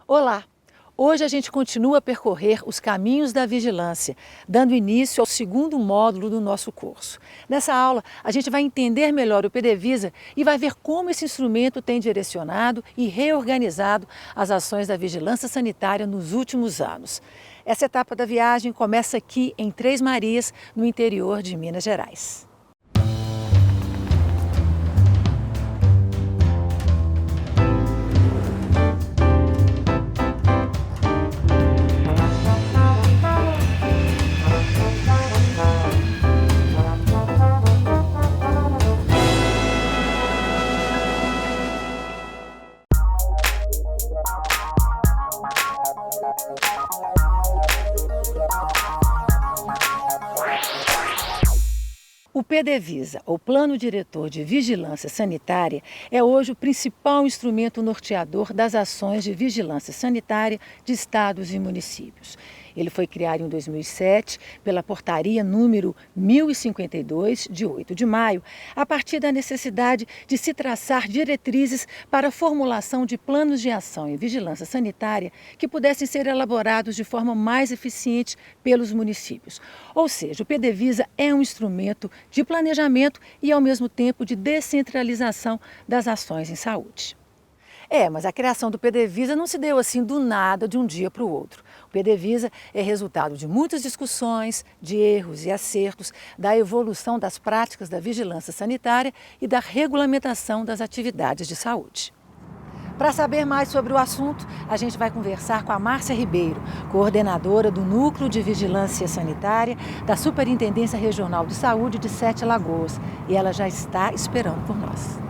Olá! Hoje a gente continua a percorrer os caminhos da vigilância, dando início ao segundo módulo do nosso curso. Nessa aula, a gente vai entender melhor o PDVSA e vai ver como esse instrumento tem direcionado e reorganizado as ações da vigilância sanitária nos últimos anos. Essa etapa da viagem começa aqui em Três Marias, no interior de Minas Gerais. O PDVSA, ou Plano Diretor de Vigilância Sanitária, é hoje o principal instrumento norteador das ações de vigilância sanitária de estados e municípios. Ele foi criado em 2007 pela Portaria número 1052, de 8 de maio, a partir da necessidade de se traçar diretrizes para a formulação de planos de ação em vigilância sanitária que pudessem ser elaborados de forma mais eficiente pelos municípios. Ou seja, o PDVSA é um instrumento de planejamento e, ao mesmo tempo, de descentralização das ações em saúde. Mas a criação do PDVSA não se deu assim do nada, de um dia para o outro. O PDVSA é resultado de muitas discussões, de erros e acertos, da evolução das práticas da vigilância sanitária e da regulamentação das atividades de saúde. Para saber mais sobre o assunto, a gente vai conversar com a Márcia Ribeiro, coordenadora do Núcleo de Vigilância Sanitária da Superintendência Regional de Saúde de Sete Lagoas. E ela já está esperando por nós.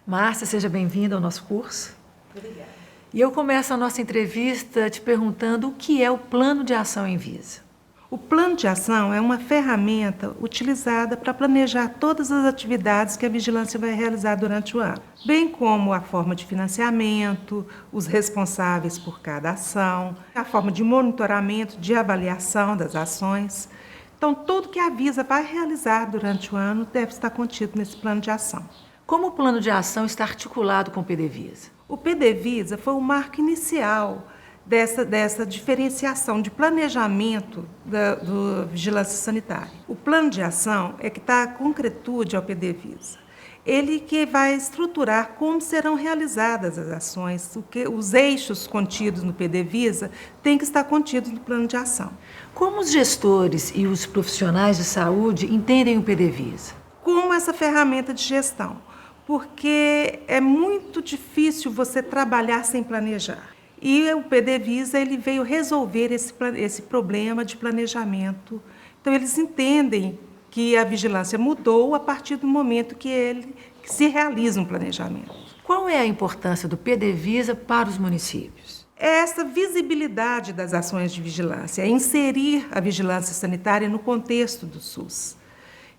Márcia, seja bem-vinda ao nosso curso. Obrigada. E eu começo a nossa entrevista te perguntando o que é o Plano de Ação em Visa. O plano de ação é uma ferramenta utilizada para planejar todas as atividades que a vigilância vai realizar durante o ano, bem como a forma de financiamento, os responsáveis por cada ação, a forma de monitoramento, de avaliação das ações. Então, tudo que a Visa vai realizar durante o ano deve estar contido nesse plano de ação. Como o plano de ação está articulado com o PDVSA? O PDVSA foi o marco inicial dessa diferenciação de planejamento da vigilância sanitária. O plano de ação é que está a concretude ao PDVSA. Ele que vai estruturar como serão realizadas as ações, os eixos contidos no PDVSA têm que estar contidos no plano de ação. Como os gestores e os profissionais de saúde entendem o PDVSA? Como essa ferramenta de gestão. Porque é muito difícil você trabalhar sem planejar. E o PDVSA ele veio resolver esse problema de planejamento. Então, eles entendem que a vigilância mudou a partir do momento que se realiza um planejamento. Qual é a importância do PDVSA para os municípios? É essa visibilidade das ações de vigilância, é inserir a vigilância sanitária no contexto do SUS.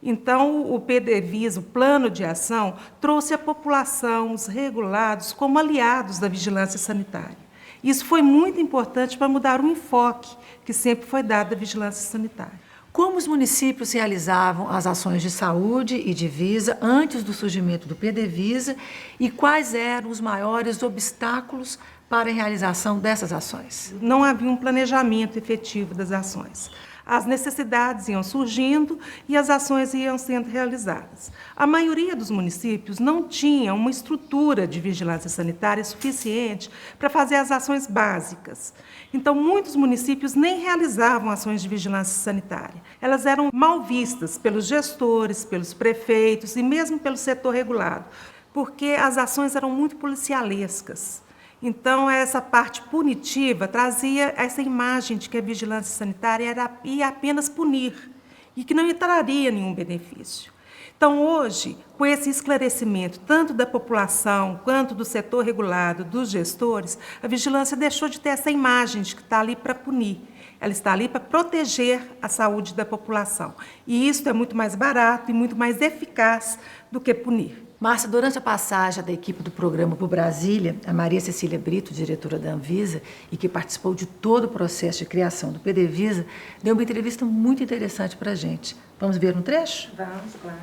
Então, o PDVSA, o Plano de Ação, trouxe a população, os regulados, como aliados da vigilância sanitária. Isso foi muito importante para mudar o enfoque que sempre foi dado à vigilância sanitária. Como os municípios realizavam as ações de saúde e de Visa antes do surgimento do PDVSA e quais eram os maiores obstáculos para a realização dessas ações? Não havia um planejamento efetivo das ações. As necessidades iam surgindo e as ações iam sendo realizadas. A maioria dos municípios não tinha uma estrutura de vigilância sanitária suficiente para fazer as ações básicas. Então, muitos municípios nem realizavam ações de vigilância sanitária. Elas eram mal vistas pelos gestores, pelos prefeitos e mesmo pelo setor regulado, porque as ações eram muito policialescas. Então, essa parte punitiva trazia essa imagem de que a vigilância sanitária ia apenas punir e que não traria nenhum benefício. Então, hoje, com esse esclarecimento, tanto da população quanto do setor regulado, dos gestores, a vigilância deixou de ter essa imagem de que está ali para punir. Ela está ali para proteger a saúde da população. E isso é muito mais barato e muito mais eficaz do que punir. Márcia, durante a passagem da equipe do programa por Brasília, a Maria Cecília Brito, diretora da Anvisa, e que participou de todo o processo de criação do PDVSA, deu uma entrevista muito interessante para a gente. Vamos ver um trecho? Vamos, claro.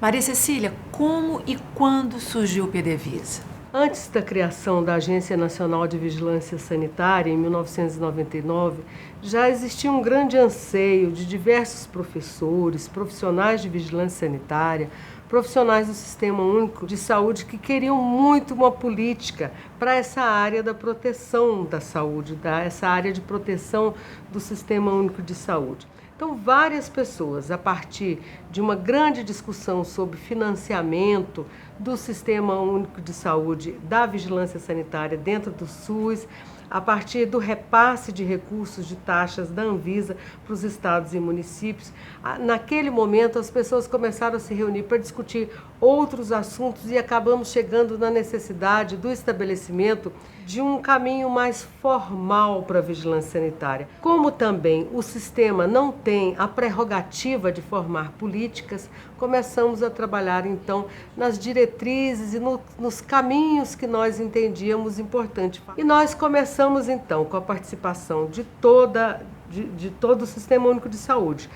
Maria Cecília, como e quando surgiu o PDVSA? Antes da criação da Agência Nacional de Vigilância Sanitária, em 1999, já existia um grande anseio de diversos professores, profissionais de vigilância sanitária, profissionais do Sistema Único de Saúde que queriam muito uma política para essa área da proteção da saúde, essa área de proteção do Sistema Único de Saúde. Então, várias pessoas, a partir de uma grande discussão sobre financiamento do Sistema Único de Saúde, da vigilância sanitária dentro do SUS, a partir do repasse de recursos de taxas da Anvisa para os estados e municípios, naquele momento as pessoas começaram a se reunir para discutir outros assuntos e acabamos chegando na necessidade do estabelecimento de um caminho mais formal para a vigilância sanitária. Como também o sistema não tem a prerrogativa de formar políticas, começamos a trabalhar então nas diretrizes e nos caminhos que nós entendíamos importante. E nós começamos então com a participação de todo o Sistema Único de Saúde,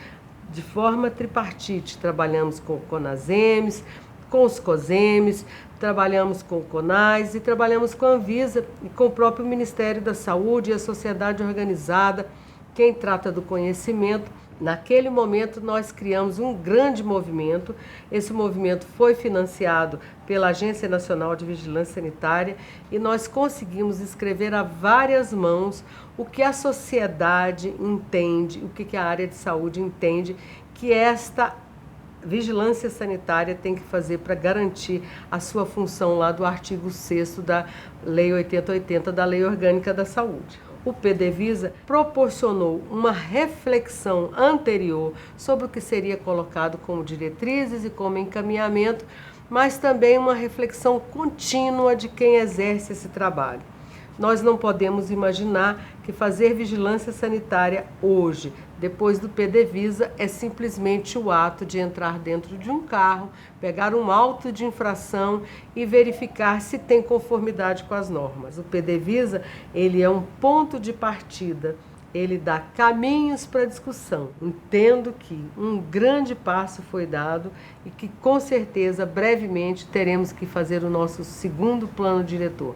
de forma tripartite. Trabalhamos com o CONASEMES, com os COSEMES, trabalhamos com o CONAS e trabalhamos com a Anvisa e com o próprio Ministério da Saúde e a sociedade organizada, quem trata do conhecimento. Naquele momento nós criamos um grande movimento, esse movimento foi financiado pela Agência Nacional de Vigilância Sanitária e nós conseguimos escrever a várias mãos o que a sociedade entende, o que a área de saúde entende que esta vigilância sanitária tem que fazer para garantir a sua função lá do artigo 6º da Lei 8080 da Lei Orgânica da Saúde. O PDVSA proporcionou uma reflexão anterior sobre o que seria colocado como diretrizes e como encaminhamento, mas também uma reflexão contínua de quem exerce esse trabalho. Nós não podemos imaginar que fazer vigilância sanitária hoje, depois do PDVSA, é simplesmente o ato de entrar dentro de um carro, pegar um auto de infração e verificar se tem conformidade com as normas. O PDVSA, ele é um ponto de partida, ele dá caminhos para discussão. Entendo que um grande passo foi dado e que, com certeza, brevemente teremos que fazer o nosso segundo plano diretor.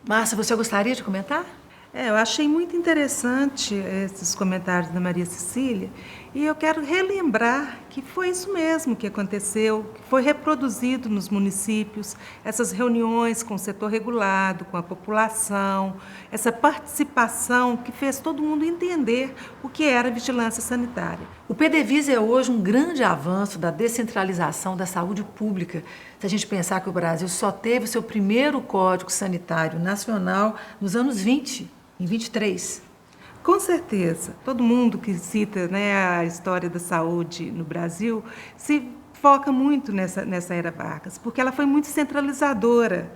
Márcia, você gostaria de comentar? Eu achei muito interessante esses comentários da Maria Cecília e eu quero relembrar que foi isso mesmo que aconteceu, que foi reproduzido nos municípios, essas reuniões com o setor regulado, com a população, essa participação que fez todo mundo entender o que era vigilância sanitária. O PDVSA é hoje um grande avanço da descentralização da saúde pública. Se a gente pensar que o Brasil só teve o seu primeiro Código Sanitário Nacional nos anos 20, em 23. Com certeza. Todo mundo que cita, né, a história da saúde no Brasil se foca muito nessa era Vargas, porque ela foi muito centralizadora.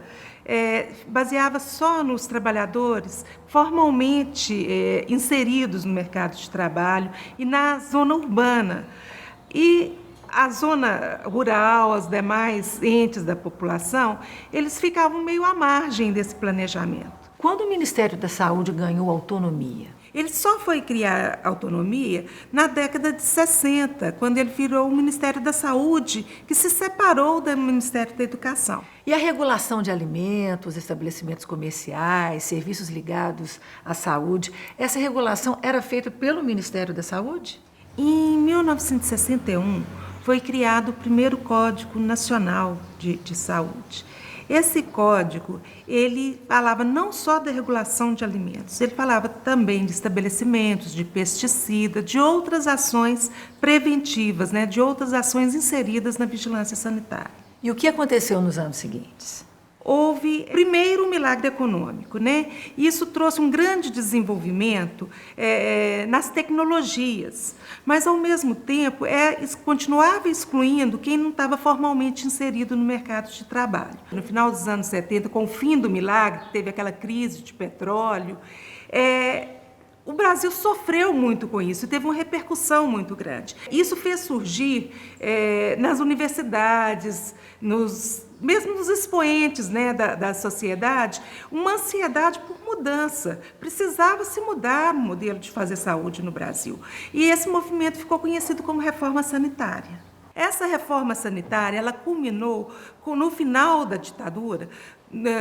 Baseava só nos trabalhadores formalmente inseridos no mercado de trabalho e na zona urbana. E a zona rural, os demais entes da população, eles ficavam meio à margem desse planejamento. Quando o Ministério da Saúde ganhou autonomia? Ele só foi criar autonomia na década de 60, quando ele virou o Ministério da Saúde, que se separou do Ministério da Educação. E a regulação de alimentos, estabelecimentos comerciais, serviços ligados à saúde, essa regulação era feita pelo Ministério da Saúde? Em 1961, foi criado o primeiro Código Nacional de Saúde. Esse código, ele falava não só da regulação de alimentos, ele falava também de estabelecimentos, de pesticida, de outras ações preventivas, né, de outras ações inseridas na vigilância sanitária. E o que aconteceu nos anos seguintes? Houve, primeiro, um milagre econômico, né? Isso trouxe um grande desenvolvimento nas tecnologias, mas, ao mesmo tempo, continuava excluindo quem não estava formalmente inserido no mercado de trabalho. No final dos anos 70, com o fim do milagre, teve aquela crise de petróleo, O Brasil sofreu muito com isso, teve uma repercussão muito grande. Isso fez surgir nas universidades, mesmo nos expoentes, né, da sociedade, uma ansiedade por mudança. Precisava se mudar o modelo de fazer saúde no Brasil. E esse movimento ficou conhecido como reforma sanitária. Essa reforma sanitária, ela culminou no final da ditadura,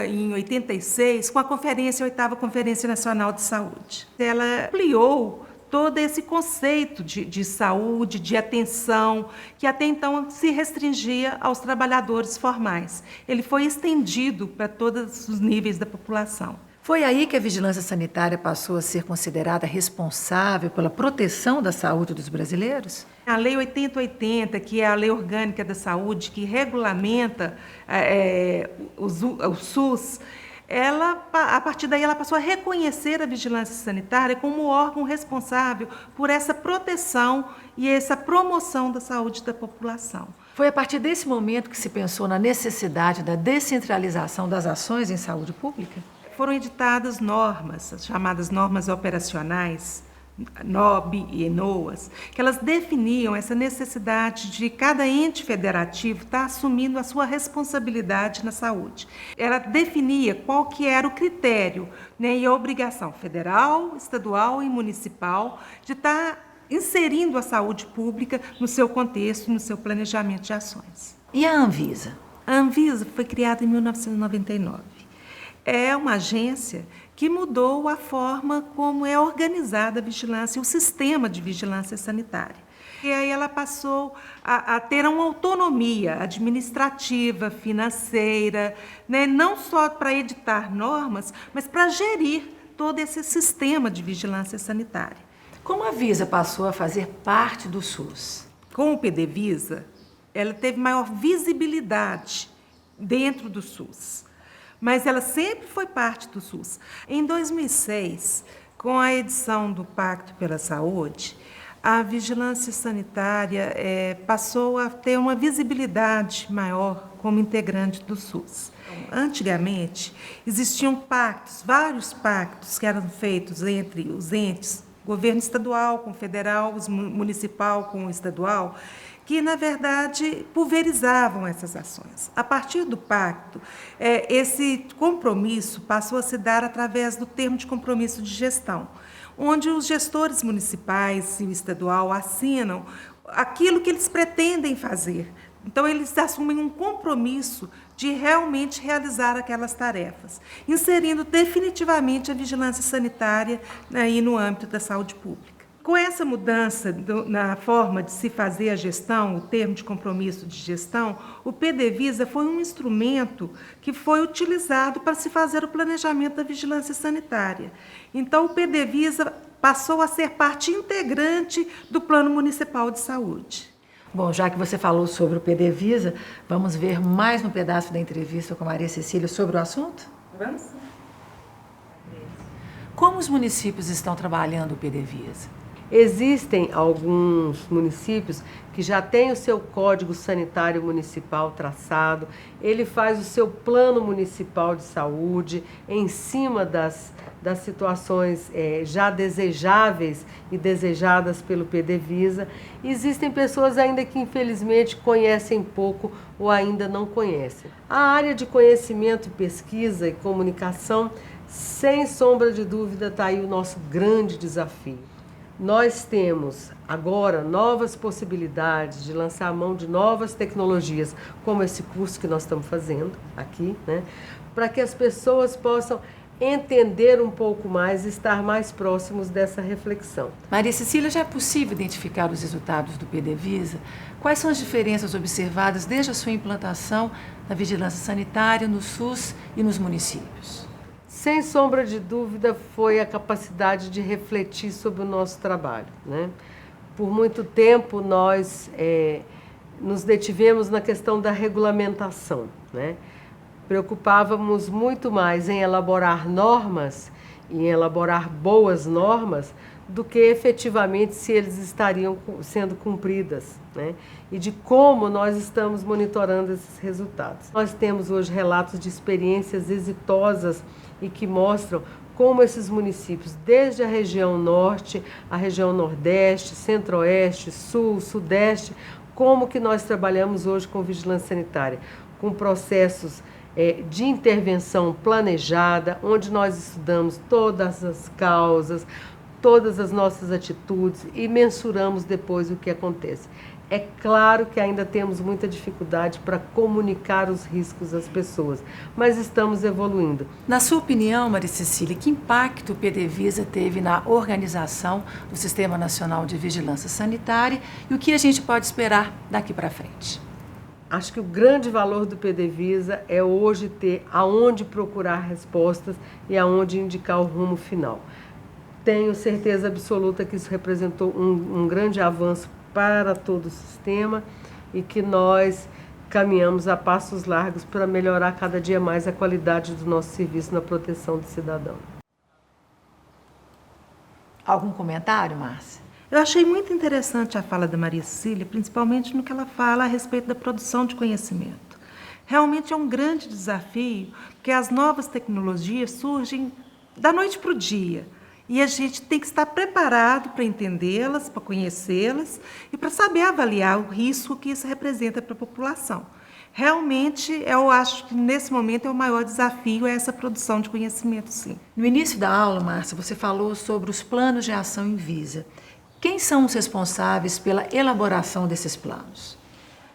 em 86, com a 8ª Conferência Nacional de Saúde. Ela ampliou todo esse conceito de saúde, de atenção, que até então se restringia aos trabalhadores formais. Ele foi estendido para todos os níveis da população. Foi aí que a vigilância sanitária passou a ser considerada responsável pela proteção da saúde dos brasileiros? A Lei 8080, que é a Lei Orgânica da Saúde, que regulamenta o SUS, a partir daí ela passou a reconhecer a vigilância sanitária como órgão responsável por essa proteção e essa promoção da saúde da população. Foi a partir desse momento que se pensou na necessidade da descentralização das ações em saúde pública? Foram editadas normas, as chamadas normas operacionais, NOB e ENOAS, que elas definiam essa necessidade de cada ente federativo estar assumindo a sua responsabilidade na saúde. Ela definia qual que era o critério, né, e a obrigação federal, estadual e municipal de estar inserindo a saúde pública no seu contexto, no seu planejamento de ações. E a Anvisa? A Anvisa foi criada em 1999. É uma agência que mudou a forma como é organizada a vigilância, o sistema de vigilância sanitária. E aí ela passou a ter uma autonomia administrativa, financeira, né? Não só para editar normas, mas para gerir todo esse sistema de vigilância sanitária. Como a Anvisa passou a fazer parte do SUS? Com o PDVSA, ela teve maior visibilidade dentro do SUS. Mas ela sempre foi parte do SUS. Em 2006, com a edição do Pacto pela Saúde, a vigilância sanitária passou a ter uma visibilidade maior como integrante do SUS. Antigamente, existiam pactos, vários pactos que eram feitos entre os entes, governo estadual com o federal, municipal com o estadual, que, na verdade, pulverizavam essas ações. A partir do pacto, esse compromisso passou a se dar através do termo de compromisso de gestão, onde os gestores municipais e o estadual assinam aquilo que eles pretendem fazer. Então, eles assumem um compromisso de realmente realizar aquelas tarefas, inserindo definitivamente a vigilância sanitária aí no âmbito da saúde pública. Com essa mudança na forma de se fazer a gestão, o termo de compromisso de gestão, o PDVSA foi um instrumento que foi utilizado para se fazer o planejamento da vigilância sanitária. Então, o PDVSA passou a ser parte integrante do Plano Municipal de Saúde. Bom, já que você falou sobre o PDVSA, vamos ver mais um pedaço da entrevista com Maria Cecília sobre o assunto? Vamos. Como os municípios estão trabalhando o PDVSA? Existem alguns municípios que já têm o seu Código Sanitário Municipal traçado, ele faz o seu Plano Municipal de Saúde em cima das situações já desejáveis e desejadas pelo PDVSA. Existem pessoas ainda que, infelizmente, conhecem pouco ou ainda não conhecem. A área de conhecimento, pesquisa e comunicação, sem sombra de dúvida, está aí o nosso grande desafio. Nós temos agora novas possibilidades de lançar a mão de novas tecnologias, como esse curso que nós estamos fazendo aqui, né? Para que as pessoas possam entender um pouco mais e estar mais próximos dessa reflexão. Maria Cecília, já é possível identificar os resultados do PDVSA? Quais são as diferenças observadas desde a sua implantação na vigilância sanitária, no SUS e nos municípios? Sem sombra de dúvida, foi a capacidade de refletir sobre o nosso trabalho, né? Por muito tempo, nós nos detivemos na questão da regulamentação, né? Preocupávamos muito mais em elaborar normas e em elaborar boas normas do que efetivamente se eles estariam sendo cumpridas, né? E de como nós estamos monitorando esses resultados. Nós temos hoje relatos de experiências exitosas e que mostram como esses municípios, desde a região norte, a região nordeste, centro-oeste, sul, sudeste, como que nós trabalhamos hoje com vigilância sanitária, com processos de intervenção planejada, onde nós estudamos todas as causas, todas as nossas atitudes e mensuramos depois o que acontece. É claro que ainda temos muita dificuldade para comunicar os riscos às pessoas, mas estamos evoluindo. Na sua opinião, Maria Cecília, que impacto o PDVSA teve na organização do Sistema Nacional de Vigilância Sanitária e o que a gente pode esperar daqui para frente? Acho que o grande valor do PDVSA é hoje ter aonde procurar respostas e aonde indicar o rumo final. Tenho certeza absoluta que isso representou um grande avanço para todo o sistema e que nós caminhamos a passos largos para melhorar cada dia mais a qualidade do nosso serviço na proteção do cidadão. Algum comentário, Márcia? Eu achei muito interessante a fala da Maria Cecília, principalmente no que ela fala a respeito da produção de conhecimento. Realmente é um grande desafio, porque as novas tecnologias surgem da noite para o dia. E a gente tem que estar preparado para entendê-las, para conhecê-las e para saber avaliar o risco que isso representa para a população. Realmente, eu acho que nesse momento o maior desafio é essa produção de conhecimento, sim. No início da aula, Márcia, você falou sobre os planos de ação em Visa. Quem são os responsáveis pela elaboração desses planos?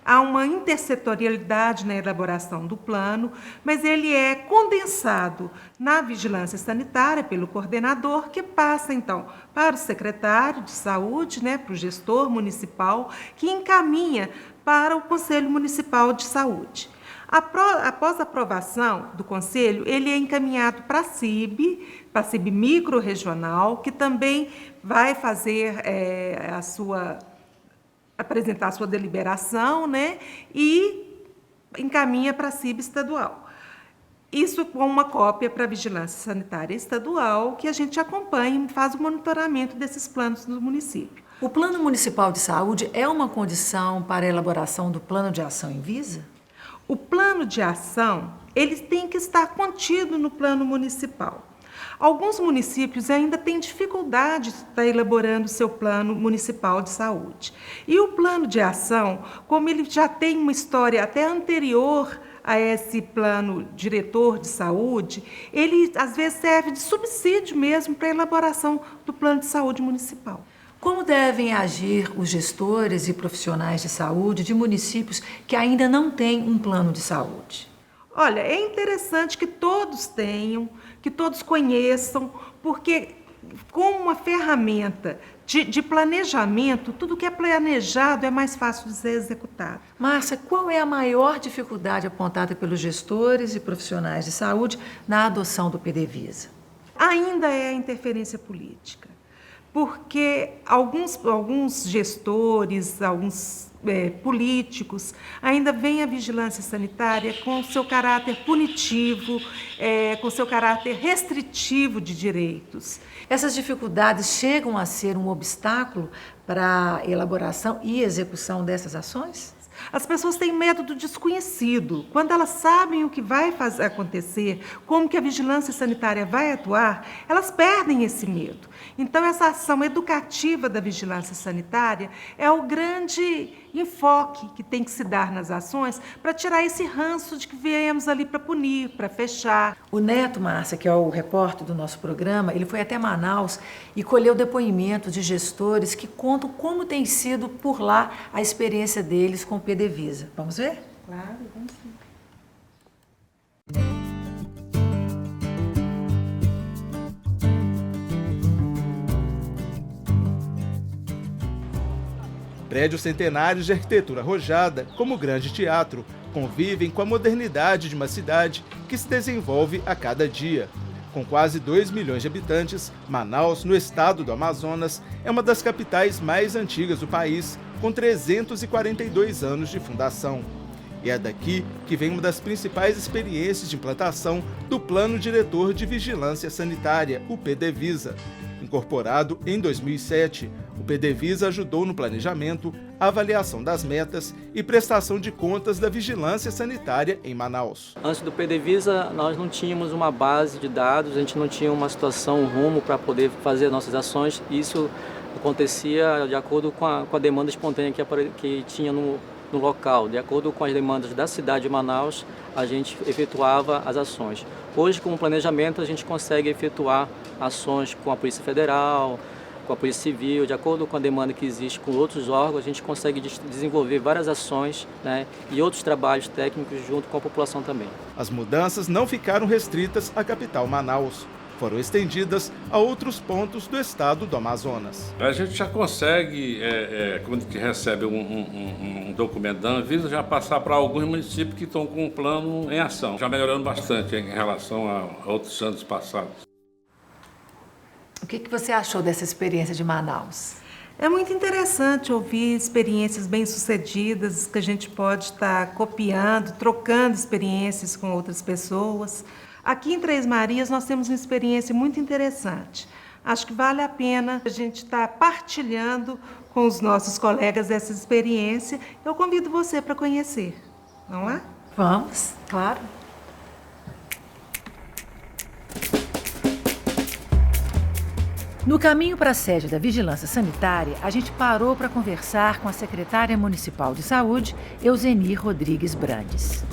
Há uma intersetorialidade na elaboração do plano, mas ele é condensado na vigilância sanitária pelo coordenador, que passa, então, para o secretário de saúde, para o gestor municipal, que encaminha para o Conselho Municipal de Saúde. Após a aprovação do Conselho, ele é encaminhado para a CIB micro-regional, que também vai fazer apresentar a sua deliberação, e encaminha para a CIB estadual. Isso com uma cópia para a Vigilância Sanitária Estadual, que a gente acompanha e faz o monitoramento desses planos no município. O Plano Municipal de Saúde é uma condição para a elaboração do Plano de Ação em Visa? O plano de ação, ele tem que estar contido no plano municipal. Alguns municípios ainda têm dificuldade de estar elaborando o seu plano municipal de saúde. E o plano de ação, como ele já tem uma história até anterior a esse plano diretor de saúde, ele às vezes serve de subsídio mesmo para a elaboração do plano de saúde municipal. Como devem agir os gestores e profissionais de saúde de municípios que ainda não têm um plano de saúde? Olha, é interessante que todos tenham, que todos conheçam, porque com uma ferramenta de planejamento, tudo que é planejado é mais fácil de ser executado. Márcia, qual é a maior dificuldade apontada pelos gestores e profissionais de saúde na adoção do PDVSA? Ainda é a interferência política, porque alguns gestores, alguns políticos, ainda veem a vigilância sanitária com seu caráter punitivo, com seu caráter restritivo de direitos. Essas dificuldades chegam a ser um obstáculo para a elaboração e execução dessas ações? As pessoas têm medo do desconhecido. Quando elas sabem o que vai acontecer, como que a vigilância sanitária vai atuar, elas perdem esse medo. Então, essa ação educativa da vigilância sanitária é o grande enfoque que tem que se dar nas ações para tirar esse ranço de que viemos ali para punir, para fechar. O Neto, Márcia, que é o repórter do nosso programa, ele foi até Manaus e colheu depoimentos de gestores que contam como tem sido por lá a experiência deles com o PDVSA. Vamos ver? Claro, vamos sim. Prédios centenários de arquitetura arrojada, como o Grande Teatro, convivem com a modernidade de uma cidade que se desenvolve a cada dia. Com quase 2 milhões de habitantes, Manaus, no estado do Amazonas, é uma das capitais mais antigas do país, com 342 anos de fundação. E é daqui que vem uma das principais experiências de implantação do Plano Diretor de Vigilância Sanitária, o PDVSA. Incorporado em 2007, o PDVisa ajudou no planejamento, avaliação das metas e prestação de contas da vigilância sanitária em Manaus. Antes do PDVisa, nós não tínhamos uma base de dados, a gente não tinha uma situação, um rumo para poder fazer nossas ações. Isso acontecia de acordo com a demanda espontânea que tinha no local. De acordo com as demandas da cidade de Manaus, a gente efetuava as ações. Hoje, com o planejamento, a gente consegue efetuar ações com a Polícia Federal, com a Polícia Civil, de acordo com a demanda que existe com outros órgãos, a gente consegue desenvolver várias ações, né, e outros trabalhos técnicos junto com a população também. As mudanças não ficaram restritas à capital Manaus. Foram estendidas a outros pontos do estado do Amazonas. A gente já consegue, quando a gente recebe um documento da Anvisa, já passar para alguns municípios que estão com um plano em ação, já melhorando bastante em relação a outros anos passados. O que você achou dessa experiência de Manaus? É muito interessante ouvir experiências bem-sucedidas que a gente pode estar copiando, trocando experiências com outras pessoas. Aqui em Três Marias nós temos uma experiência muito interessante. Acho que vale a pena a gente estar partilhando com os nossos colegas essa experiência. Eu convido você para conhecer. Vamos lá? Vamos, claro. No caminho para a sede da Vigilância Sanitária, a gente parou para conversar com a secretária municipal de saúde, Euseni Rodrigues Brandes.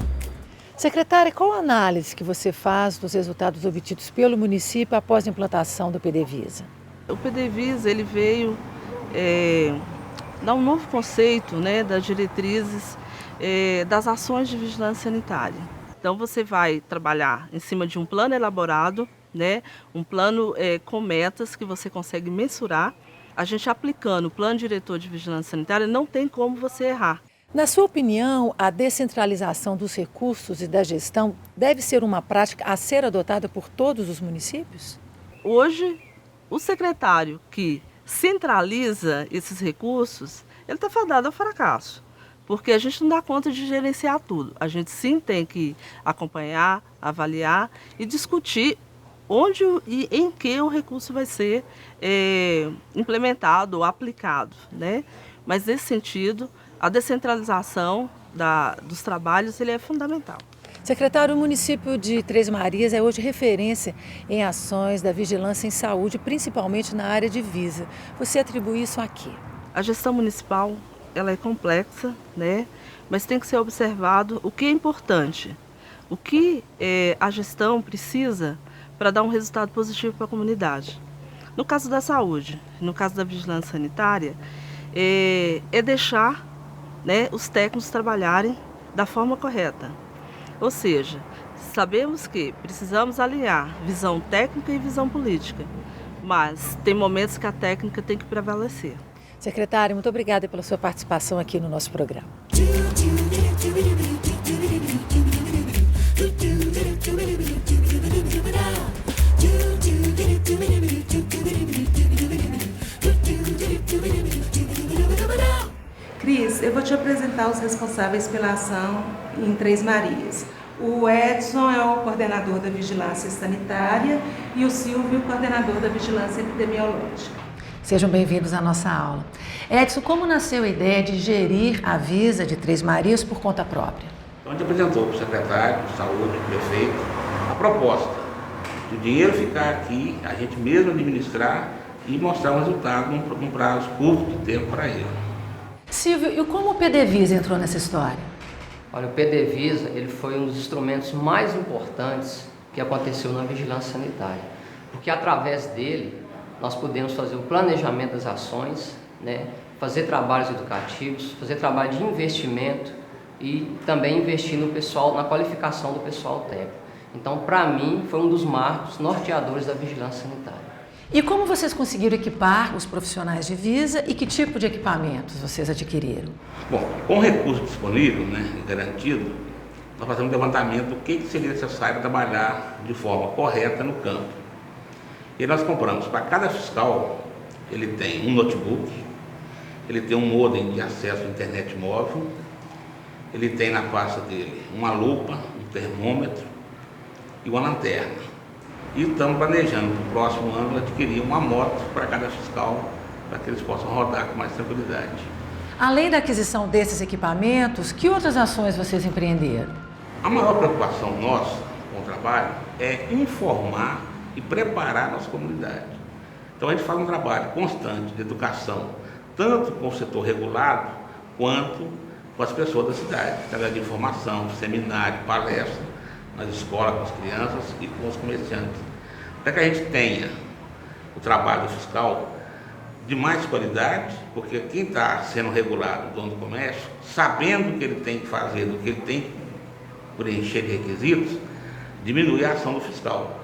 Secretária, qual a análise que você faz dos resultados obtidos pelo município após a implantação do PDVisa? O PDVisa ele veio dar um novo conceito, né, das diretrizes das ações de vigilância sanitária. Então você vai trabalhar em cima de um plano elaborado, né, um plano com metas que você consegue mensurar. A gente aplicando o plano diretor de vigilância sanitária não tem como você errar. Na sua opinião, a descentralização dos recursos e da gestão deve ser uma prática a ser adotada por todos os municípios? Hoje, o secretário que centraliza esses recursos, ele está fadado ao fracasso, porque a gente não dá conta de gerenciar tudo. A gente sim tem que acompanhar, avaliar e discutir onde e em que o recurso vai ser implementado ou aplicado, né? Mas nesse sentido, a descentralização dos trabalhos ele é fundamental. Secretário, o município de Três Marias é hoje referência em ações da vigilância em saúde, principalmente na área de Visa. Você atribui isso a quê? A gestão municipal ela é complexa, né? Mas tem que ser observado o que é importante, o que a gestão precisa para dar um resultado positivo para a comunidade. No caso da saúde, no caso da vigilância sanitária, é deixar, né, os técnicos trabalharem da forma correta. Ou seja, sabemos que precisamos alinhar visão técnica e visão política, mas tem momentos que a técnica tem que prevalecer. Secretário, muito obrigada pela sua participação aqui no nosso programa. Cris, eu vou te apresentar os responsáveis pela ação em Três Marias. O Edson é o coordenador da Vigilância Sanitária e o Silvio, o coordenador da Vigilância Epidemiológica. Sejam bem-vindos à nossa aula. Edson, como nasceu a ideia de gerir a Visa de Três Marias por conta própria? Então, a gente apresentou para o secretário de saúde, o prefeito, a proposta do dinheiro ficar aqui, a gente mesmo administrar e mostrar um resultado num prazo curto de tempo para ele. Silvio, e como o PDVisa entrou nessa história? Olha, o PDVisa ele foi um dos instrumentos mais importantes que aconteceu na vigilância sanitária, porque através dele nós podemos fazer o planejamento das ações, né, fazer trabalhos educativos, fazer trabalho de investimento e também investir no pessoal, na qualificação do pessoal técnico. Então, para mim, foi um dos marcos norteadores da vigilância sanitária. E como vocês conseguiram equipar os profissionais de Visa e que tipo de equipamentos vocês adquiriram? Bom, com o recurso disponível, né, garantido, nós fazemos um levantamento do que seria necessário trabalhar de forma correta no campo. E nós compramos para cada fiscal, ele tem um notebook, ele tem um modem de acesso à internet móvel, ele tem na pasta dele uma lupa, um termômetro e uma lanterna. E estamos planejando para o próximo ano adquirir uma moto para cada fiscal para que eles possam rodar com mais tranquilidade. Além da aquisição desses equipamentos, que outras ações vocês empreenderam? A maior preocupação nossa com o trabalho é informar e preparar a nossa comunidade. Então a gente faz um trabalho constante de educação, tanto com o setor regulado, quanto com as pessoas da cidade, através de informação, seminário, palestra, nas escolas, com as crianças e com os comerciantes. Para que a gente tenha o trabalho fiscal de mais qualidade, porque quem está sendo regulado, o dono do comércio, sabendo o que ele tem que fazer, o que ele tem que preencher de requisitos, diminui a ação do fiscal.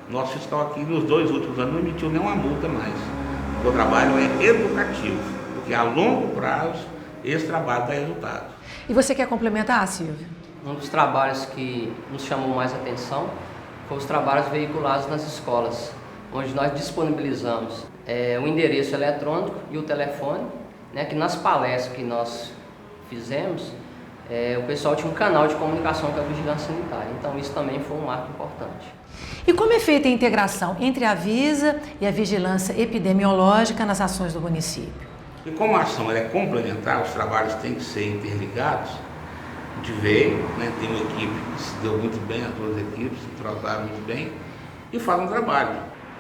Nosso fiscal aqui, nos 2 últimos anos, não emitiu nenhuma multa mais. O trabalho é educativo, porque a longo prazo esse trabalho dá resultado. E você quer complementar, Silvio? Um dos trabalhos que nos chamou mais atenção foi os trabalhos veiculados nas escolas, onde nós disponibilizamos o endereço eletrônico e o telefone, né, que nas palestras que nós fizemos, o pessoal tinha um canal de comunicação com a vigilância sanitária. Então isso também foi um marco importante. E como é feita a integração entre a Visa e a vigilância epidemiológica nas ações do município? E como a ação é complementar, os trabalhos têm que ser interligados. A gente veio, né, tem uma equipe que se deu muito bem, as 2 equipes se trataram muito bem e faz um trabalho.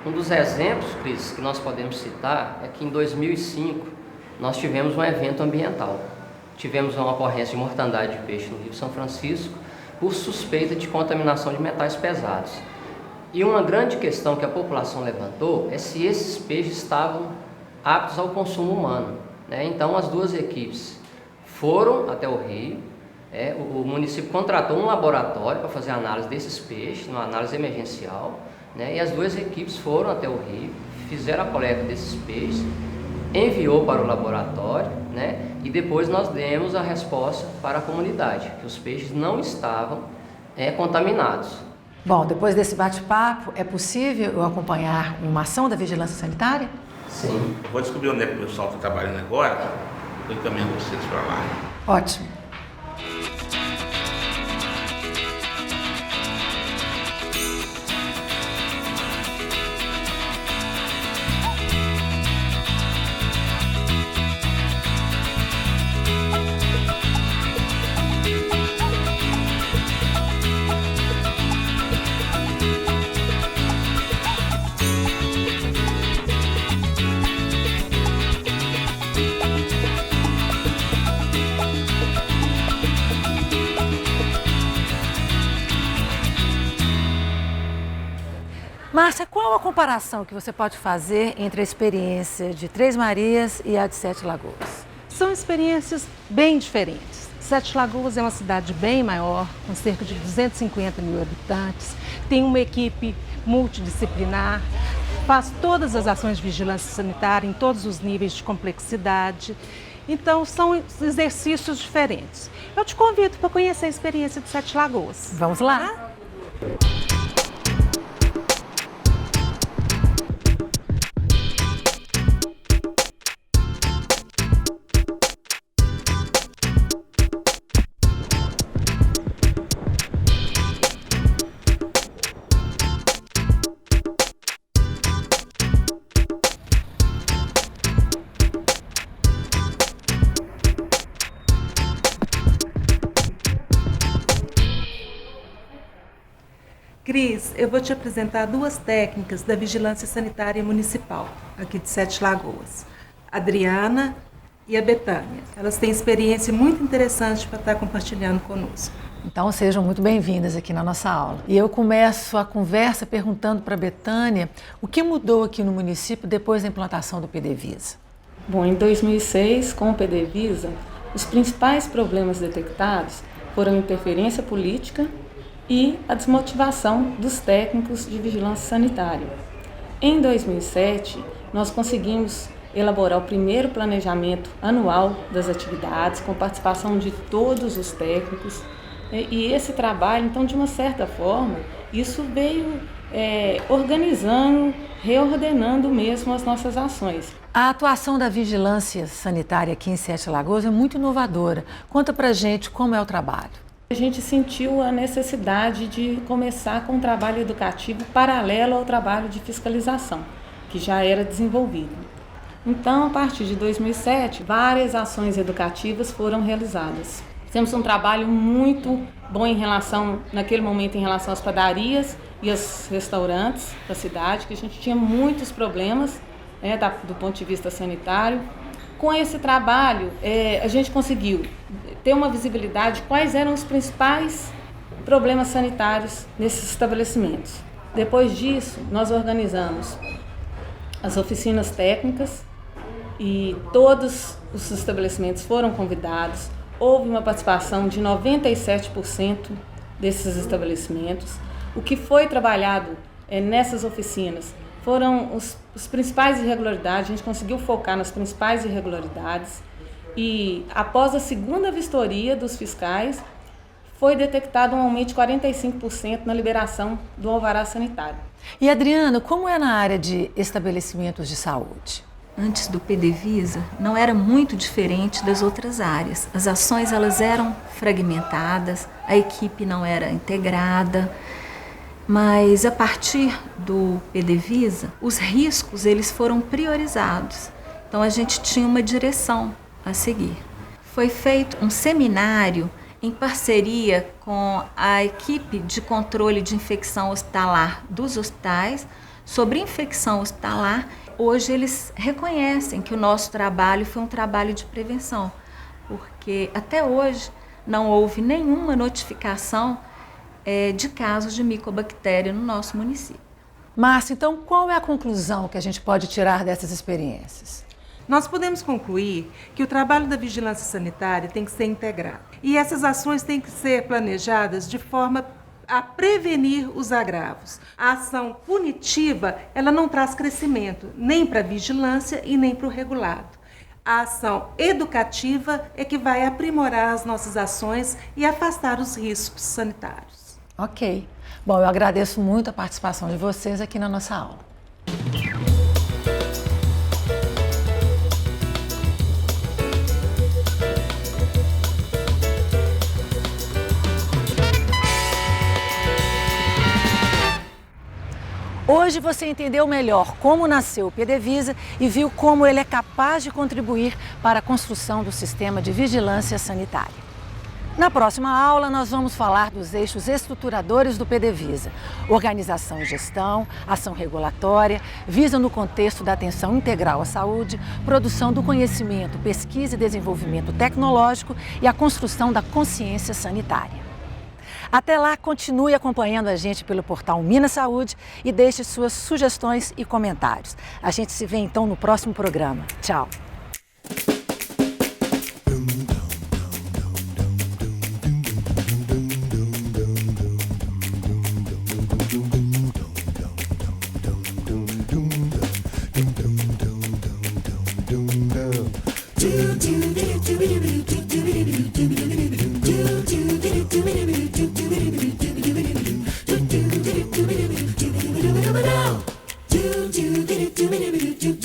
Um dos exemplos, Cris, que nós podemos citar é que em 2005 nós tivemos um evento ambiental. Tivemos uma ocorrência de mortandade de peixe no Rio São Francisco por suspeita de contaminação de metais pesados. E uma grande questão que a população levantou é se esses peixes estavam aptos ao consumo humano, né? Então as 2 equipes foram até o rio, o município contratou um laboratório para fazer a análise desses peixes, uma análise emergencial, né? E as 2 equipes foram até o rio, fizeram a coleta desses peixes, enviou para o laboratório, né? E depois nós demos a resposta para a comunidade, que os peixes não estavam contaminados. Bom, depois desse bate-papo, é possível eu acompanhar uma ação da vigilância sanitária? Sim. Eu vou descobrir onde é que o pessoal está trabalhando agora, eu encaminho vocês para lá. Ótimo. Márcia, qual a comparação que você pode fazer entre a experiência de Três Marias e a de Sete Lagoas? São experiências bem diferentes. Sete Lagoas é uma cidade bem maior, com cerca de 250 mil habitantes, tem uma equipe multidisciplinar, faz todas as ações de vigilância sanitária em todos os níveis de complexidade. Então, são exercícios diferentes. Eu te convido para conhecer a experiência de Sete Lagoas. Vamos lá? Cris, eu vou te apresentar 2 técnicas da Vigilância Sanitária Municipal, aqui de Sete Lagoas. A Adriana e a Betânia. Elas têm experiência muito interessante para estar compartilhando conosco. Então, sejam muito bem-vindas aqui na nossa aula. E eu começo a conversa perguntando para a Betânia o que mudou aqui no município depois da implantação do PDVisa. Bom, em 2006, com o PDVisa, os principais problemas detectados foram a interferência política e a desmotivação dos técnicos de vigilância sanitária. Em 2007, nós conseguimos elaborar o primeiro planejamento anual das atividades, com participação de todos os técnicos. E esse trabalho, então, de uma certa forma, isso veio organizando, reordenando mesmo as nossas ações. A atuação da vigilância sanitária aqui em Sete Lagoas é muito inovadora. Conta pra gente como é o trabalho. A gente sentiu a necessidade de começar com um trabalho educativo paralelo ao trabalho de fiscalização, que já era desenvolvido. Então, a partir de 2007, várias ações educativas foram realizadas. Fizemos um trabalho muito bom naquele momento, em relação às padarias e aos restaurantes da cidade, que a gente tinha muitos problemas, né, do ponto de vista sanitário. Com esse trabalho, a gente conseguiu ter uma visibilidade de quais eram os principais problemas sanitários nesses estabelecimentos. Depois disso, nós organizamos as oficinas técnicas e todos os estabelecimentos foram convidados. Houve uma participação de 97% desses estabelecimentos. O que foi trabalhado nessas oficinas foram os principais irregularidades. A gente conseguiu focar nas principais irregularidades e, após a segunda vistoria dos fiscais, foi detectado um aumento de 45% na liberação do alvará sanitário. E, Adriana, como é na área de estabelecimentos de saúde? Antes do PDVSA, não era muito diferente das outras áreas. As ações elas eram fragmentadas, a equipe não era integrada, mas a partir do PDVSA, os riscos eles foram priorizados. Então a gente tinha uma direção a seguir. Foi feito um seminário em parceria com a equipe de controle de infecção hospitalar dos hospitais sobre infecção hospitalar. Hoje eles reconhecem que o nosso trabalho foi um trabalho de prevenção, porque até hoje não houve nenhuma notificação de casos de micobactéria no nosso município. Márcia, então qual é a conclusão que a gente pode tirar dessas experiências? Nós podemos concluir que o trabalho da vigilância sanitária tem que ser integrado. E essas ações têm que ser planejadas de forma a prevenir os agravos. A ação punitiva, ela não traz crescimento, nem para a vigilância e nem para o regulado. A ação educativa é que vai aprimorar as nossas ações e afastar os riscos sanitários. Ok. Bom, eu agradeço muito a participação de vocês aqui na nossa aula. Hoje você entendeu melhor como nasceu o PDVSA e viu como ele é capaz de contribuir para a construção do sistema de vigilância sanitária. Na próxima aula, nós vamos falar dos eixos estruturadores do PDVSA: organização e gestão, ação regulatória, visa no contexto da atenção integral à saúde, produção do conhecimento, pesquisa e desenvolvimento tecnológico e a construção da consciência sanitária. Até lá, continue acompanhando a gente pelo portal Minas Saúde e deixe suas sugestões e comentários. A gente se vê então no próximo programa. Tchau! Do